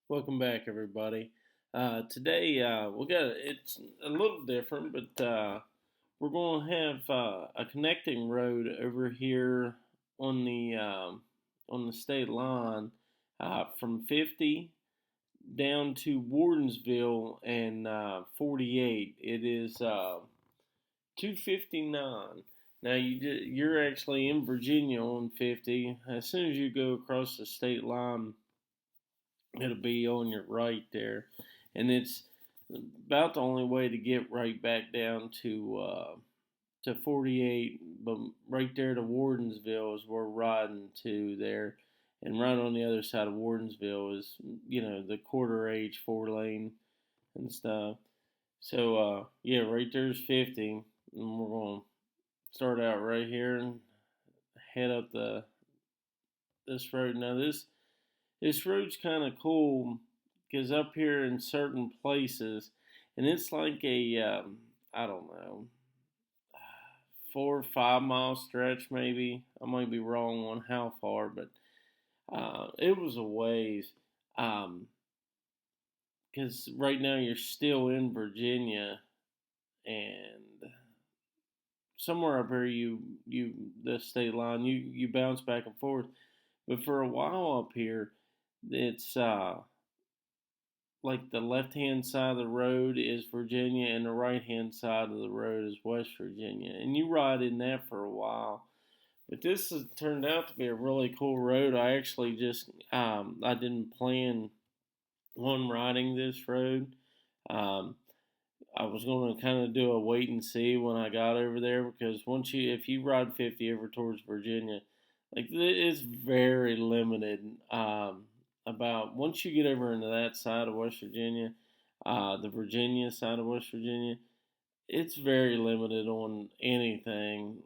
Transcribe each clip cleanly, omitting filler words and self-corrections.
Welcome back, everybody. Today it's a little different, but we're going to have a connecting road over here on the state line from 50 down to Wardensville and 48. It is 259. Now you're actually in Virginia on 50. As soon as you go across the state line, it'll be on your right there, and it's about the only way to get right back down to 48. But right there to Wardensville is where we're riding to there, and right on the other side of Wardensville is the quarter H 4 lane and stuff. So yeah, right there's 50, and we're gonna start out right here and head up the this road. Now this road's kind of cool because up here in certain places, and it's like I don't know, 4 or 5 mile stretch maybe. I might be wrong on how far, but it was a ways. Because right now you're still in Virginia, and somewhere up here you the state line you bounce back and forth. But for a while up here, it's like the left hand side of the road is Virginia and the right hand side of the road is West Virginia. And you ride in that for a while. But this has turned out to be a really cool road. I actually just I didn't plan on riding this road. Um, I was going to kind of do a wait and see when I got over there, because if you ride 50 over towards Virginia, like it's very limited. About once you get over into that side of West Virginia, the Virginia side of West Virginia, it's very limited on anything.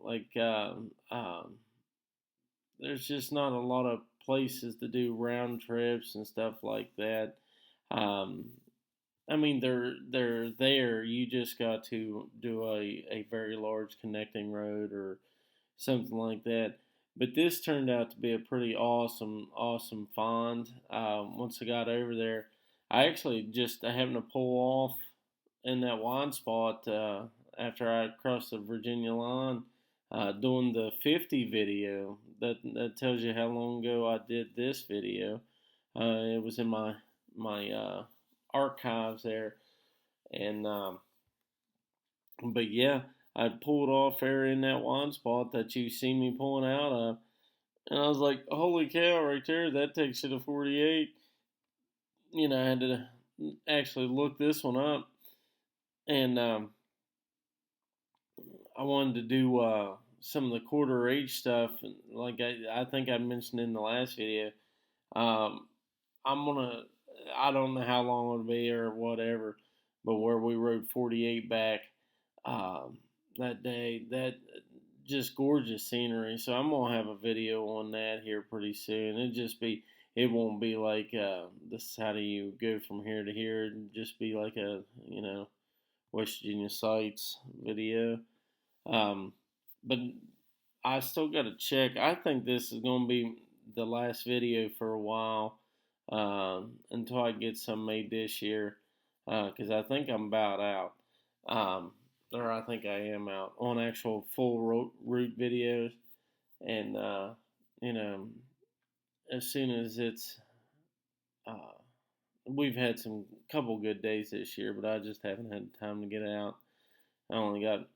There's just not a lot of places to do round trips and stuff like that. Um, I mean, they're there. You just got to do a very large connecting road or something like that. But this turned out to be a pretty awesome find. Once I got over there, I actually just happened to pull off in that wine spot after I crossed the Virginia line, doing the 50 video. That tells you how long ago I did this video. It was in my archives there, and but yeah, I pulled off there in that wine spot that you see me pulling out of, and I was like, "Holy cow!" Right there, that takes you to 48. I had to actually look this one up, and I wanted to do some of the quarter H stuff, like I think I mentioned in the last video. Um, I'm gonna. I don't know how long it'll be or whatever, but where we rode 48 back that day, that just gorgeous scenery. So I'm gonna have a video on that here pretty soon. It won't be like this is how do you go from here to here. It'll just be like a West Virginia sights video. Um, but I still got to check. I think this is gonna be the last video for a while, until I get some made this year, because I think I'm about out. Or I think I am out on actual full route videos. And, you know, as soon as uh, we've had some couple good days this year, but I just haven't had time to get out. I only got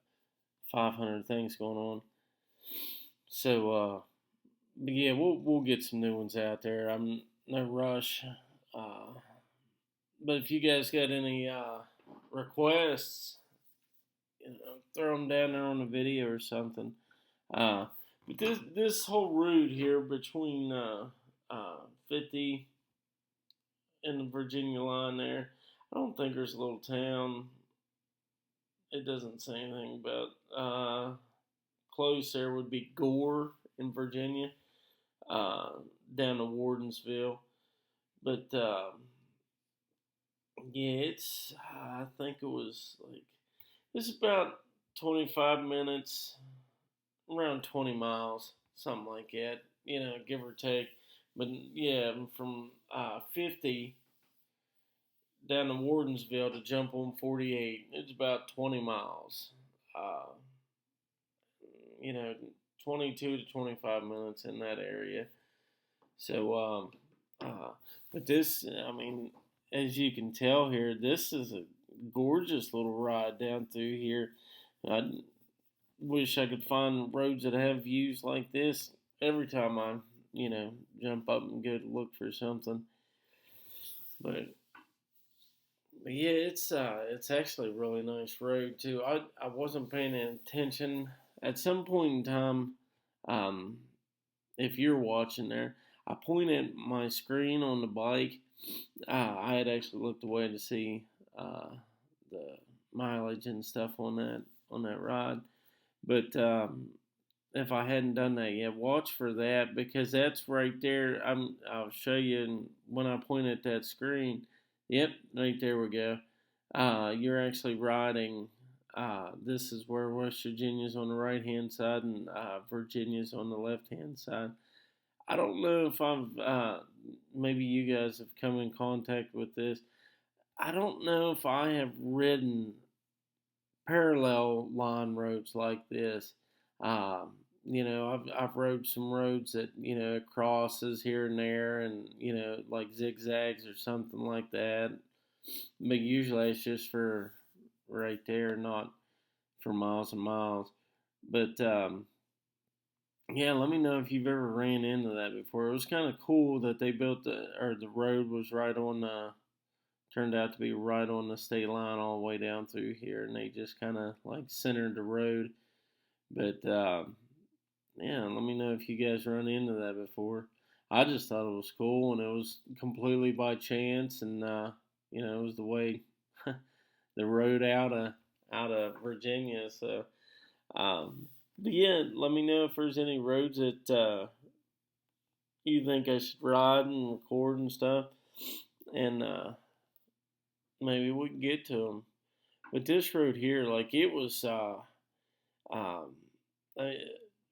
500 things going on. So, but yeah, we'll get some new ones out there. I'm no rush. Uh, but if you guys got any requests, throw them down there on the video or something. But this whole route here between 50 and the Virginia line there, I don't think there's a little town. It doesn't say anything about close there would be Gore in Virginia, down to Wardensville. But yeah, I think it was like it's about 25 minutes, around 20 miles, something like that, give or take. But yeah, from 50 down to Wardensville to jump on 48. It's about 20 miles. Uh, 22 to 25 minutes in that area. So, but this, I mean, as you can tell here, this is a gorgeous little ride down through here. I wish I could find roads that have views like this every time I, jump up and go to look for something. But yeah, it's actually a really nice road too. I wasn't paying attention at some point in time. Um, if you're watching there, I pointed my screen on the bike. I had actually looked away to see the mileage and stuff on that ride. But if I hadn't done that yet, watch for that because that's right there. I'll show you when I point at that screen. Yep, right there we go. You're actually riding. This is where West Virginia's on the right hand side and Virginia's on the left hand side. I don't know if maybe you guys have come in contact with this. I don't know if I have ridden parallel line roads like this. I've rode some roads that crosses here and there, and like zigzags or something like that. But usually it's just for right there, not for miles and miles. But yeah, let me know if you've ever ran into that before. It was kind of cool that they built the road was right on turned out to be right on the state line all the way down through here, and they just kind of like centered the road. But yeah, let me know if you guys run into that before. I just thought it was cool, and it was completely by chance, and it was the way the road out of Virginia. So, but yeah, let me know if there's any roads that you think I should ride and record and stuff, and maybe we can get to them. But this road here, like it was a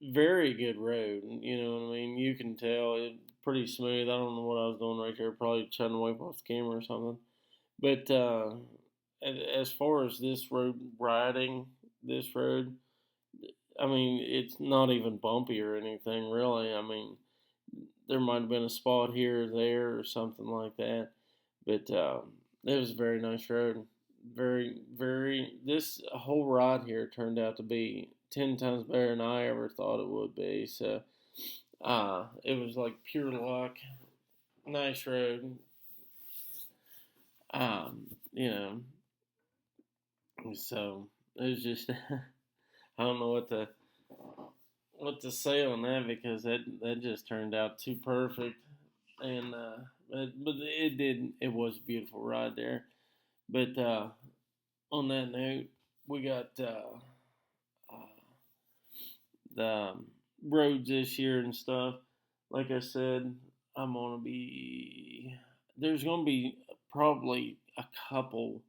very good road. You know what I mean? You can tell it's pretty smooth. I don't know what I was doing right there. Probably trying to wipe off the camera or something. But as far as this road riding, this road, I mean, it's not even bumpy or anything, really. I mean, there might have been a spot here or there or something like that. But it was a very nice road. Very, very, this whole ride here turned out to be 10 times better than I ever thought it would be. So, it was like pure luck. Nice road. You know, so it was just, I don't know what to say on that because that just turned out too perfect. And, but it was a beautiful ride there. But, on that note, we got, the roads this year and stuff. Like I said, there's gonna be probably a couple.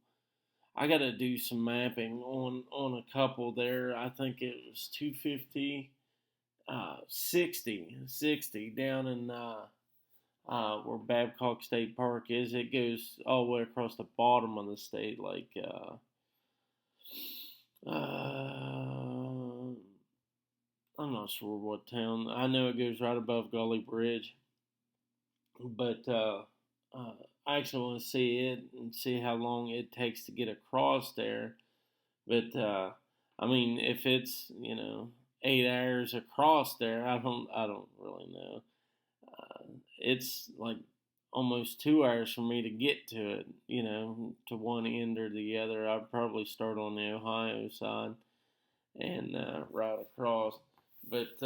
I gotta do some mapping on a couple there. I think it was 250, 60 down in where Babcock State Park is. It goes all the way across the bottom of the state, like I'm not sure what town. I know it goes right above Gully Bridge, but I actually want to see it and see how long it takes to get across there. But I mean, if it's 8 hours across there, I don't really know. It's like almost 2 hours for me to get to it. To one end or the other. I'd probably start on the Ohio side and ride across. But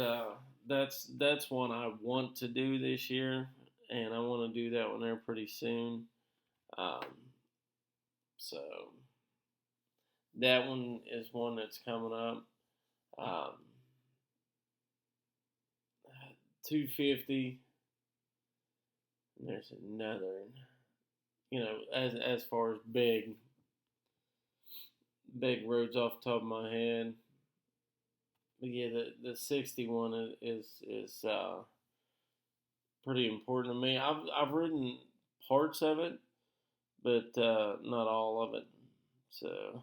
that's one I want to do this year, and I want to do that one there pretty soon. Um, so that one is one that's coming up. Um, 250. And there's another. As far as big roads off the top of my head. But yeah, the 61 is pretty important to me. I've ridden parts of it, but not all of it. So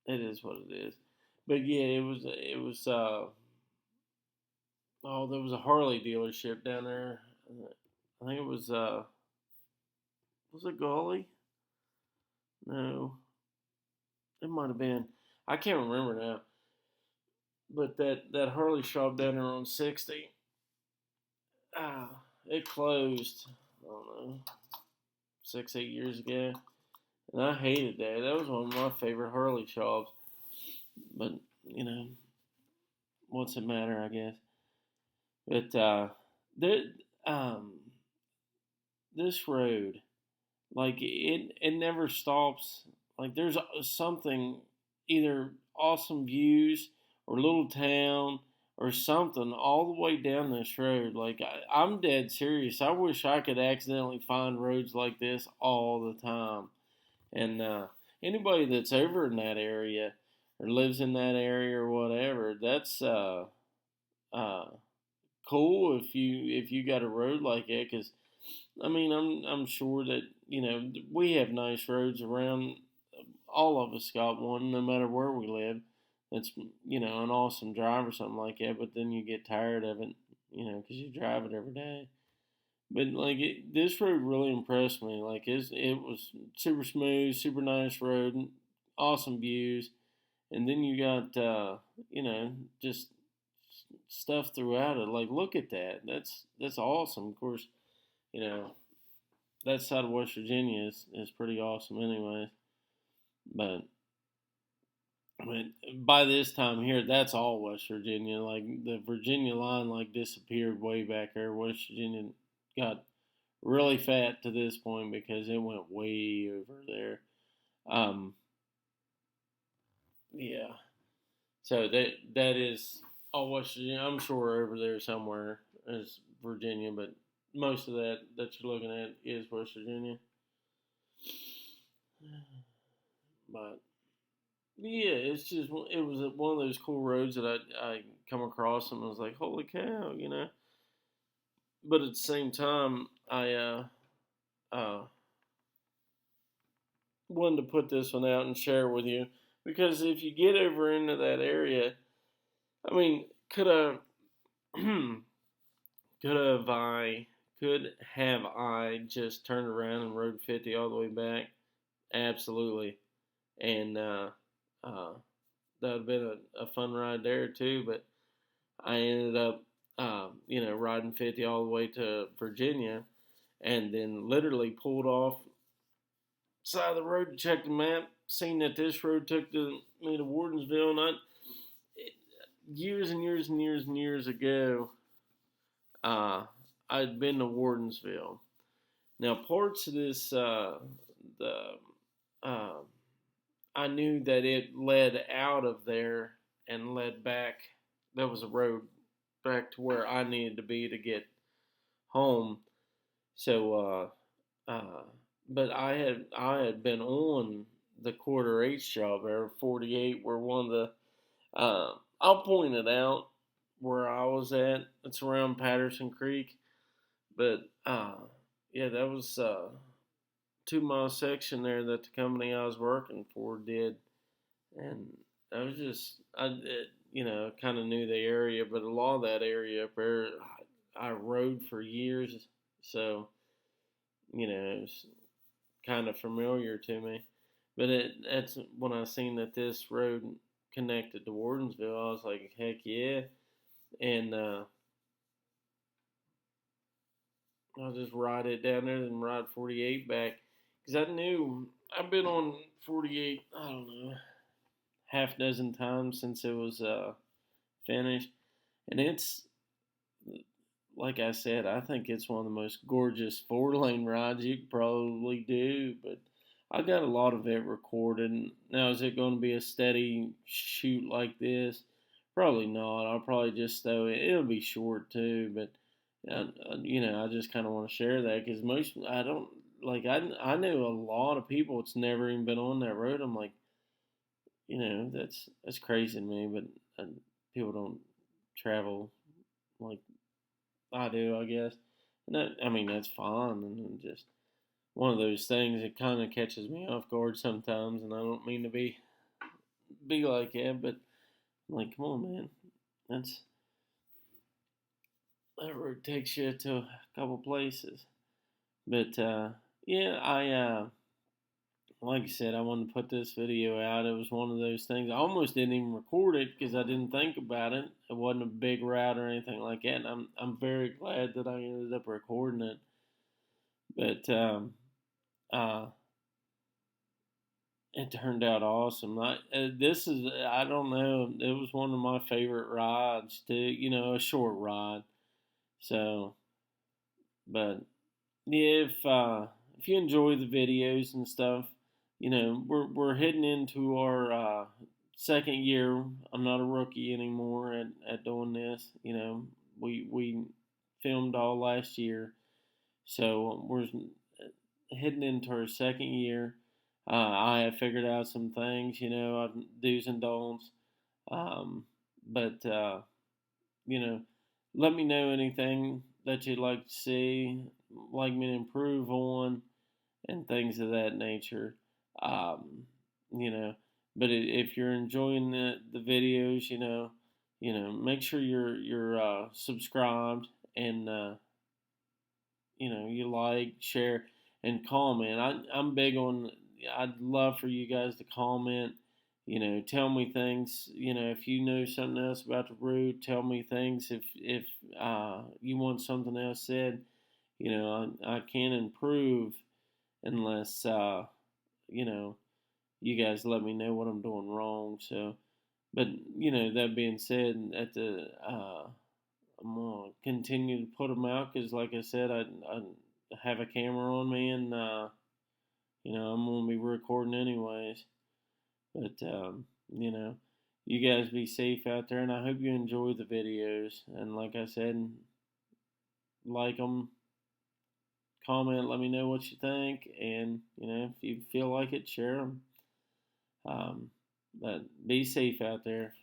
it is what it is. But yeah, it was. Oh, there was a Harley dealership down there. I think it was it Gully? No, it might have been. I can't remember now. But that Harley shop down there on 60, it closed. I don't know, 6, 8 years ago, and I hated that. That was one of my favorite Harley shops. But you know, what's it matter? I guess. But there, um, this road, like it never stops. Like there's something, either awesome views or little town or something all the way down this road. Like I'm dead serious. I wish I could accidentally find roads like this all the time. And anybody that's over in that area or lives in that area or whatever, that's uh, cool if you got a road like that. Because I mean, I'm sure that we have nice roads around. All of us got one, no matter where we live. That's an awesome drive or something like that. But then you get tired of it, because you drive it every day. But like this road really impressed me. Like it was super smooth, super nice road, awesome views, and then you got just stuff throughout it. Like look at that. That's awesome. Of course, you know that side of West Virginia is pretty awesome, anyways. But I mean, by this time here, that's all West Virginia. Like the Virginia line, like disappeared way back there. West Virginia got really fat to this point because it went way over there. Um, yeah. So that is all West Virginia. I'm sure over there somewhere is Virginia, but most of that you're looking at is West Virginia. But yeah, it's just it was one of those cool roads that I come across and I was like, holy cow. But at the same time, I uh, wanted to put this one out and share it with you because if you get over into that area, I mean, could have I just turned around and rode 50 all the way back? Absolutely, and uh, that would have been a fun ride there too. But I ended up, riding 50 all the way to Virginia, and then literally pulled off side of the road to check the map, seen that this road took me to Wardensville, and years and years and years and years ago, uh, I'd been to Wardensville. Now, parts of this, the uh, I knew that it led out of there and led back. There was a road back to where I needed to be to get home. So, but I had been on the quarter H job there, 48, where one of the I'll point it out where I was at. It's around Patterson Creek, but yeah, that was 2 mile section there that the company I was working for did, and I was just kind of knew the area, but a lot of that area up there I rode for years, so it was kind of familiar to me. But that's when I seen that this road connected to Wardensville, I was like, heck yeah. And I'll just ride it down there and ride 48 back. Because I knew I've been on 48, I don't know, half dozen times since it was finished. And it's, like I said, I think it's one of the most gorgeous 4-lane rides you could probably do. But I got a lot of it recorded. Now, is it going to be a steady shoot like this? Probably not. I'll probably just throw it. It'll be short too, but I just kind of want to share that because I don't like I know a lot of people that's never even been on that road. I'm like, that's crazy to me, but people don't travel like I do, I guess. And I mean, that's fine, and just one of those things that kind of catches me off guard sometimes, and I don't mean to be like that, but I'm like, come on, man, that's that road takes you to a couple places. But yeah, I like I said, I wanted to put this video out. It was one of those things. I almost didn't even record it because I didn't think about it. It wasn't a big route or anything like that. And I'm very glad that I ended up recording it. But uh, it turned out awesome. This is, I don't know, it was one of my favorite rides too. You know, a short ride. So, but yeah, if you enjoy the videos and stuff, you know, we're heading into our second year. I'm not a rookie anymore at doing this. You know, we filmed all last year, so we're heading into our second year. I have figured out some things, you know, do's and don'ts. Um, but you know, let me know anything that you'd like to see, like me to improve on, and things of that nature. Um, you know, but if you're enjoying the videos, you know, make sure you're subscribed and you know, you like, share, and comment. I'm big on. I'd love for you guys to comment. You know, tell me things. You know, if you know something else about the route, tell me things. If you want something else said, you know, I can't improve unless you know, you guys let me know what I'm doing wrong. So, but you know, that being said, I'm gonna continue to put them out because, like I said, I have a camera on me, and you know, I'm gonna be recording anyways. But you know, you guys be safe out there, and I hope you enjoy the videos. And like I said, like them, comment, let me know what you think, and you know, if you feel like it, share them. But be safe out there.